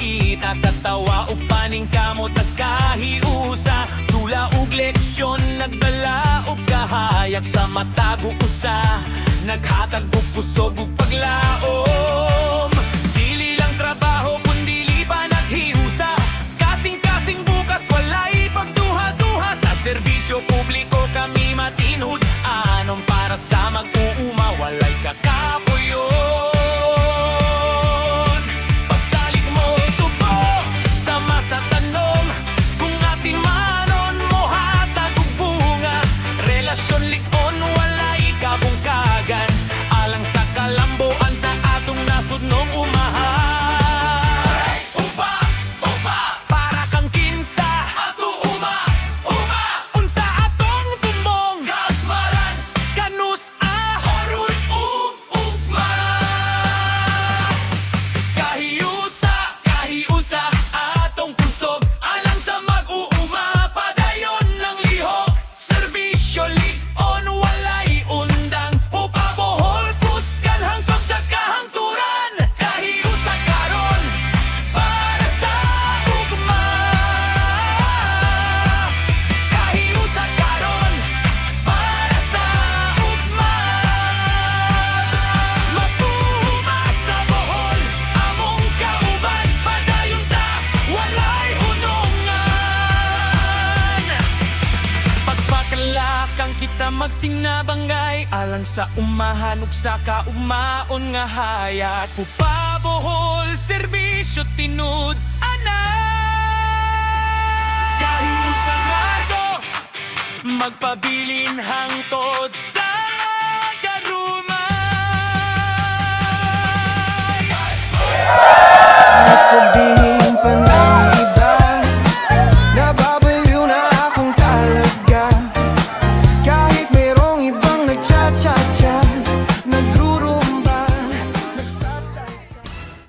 makita katawa o paning kamot nagkahiusa tula ug leksyon nagbala og kahayag sa matag ug usa naghatag og kusog ug paglaom dili lang trabaho kundi liban at hiusa kasing-kasing bukas walay pagduha-duha sa serbisyo publiko kami matinud anon para sa mag-uuma walay kakapuyon. Pagsalig mo tubo sama sa tanom kung ating manon mo hatag og bunga relasyon likon walay kabungkagan alang sa kalambuan sa atong nasudnong umahan. Para kang kinsa atuuma unsa atong tumbong kasmaran kanus aron ugma kahiusa atong kusog alang sa mag-uuma padayon ng lihok serbisyo likon walay undang upabohol kuskan hangtod sa kahangturan kahiusa karon para sa ugma kahiusa karon para sa ugma mag-uuma sa Bohol among kauban padayon ta walay hunongan pagpakalakang kita magtinabangay alang sa umahan ug sa kaugmaon nga hayat pupabohol serbisyo tinud ana kahiusa nga to magpabilin hangtod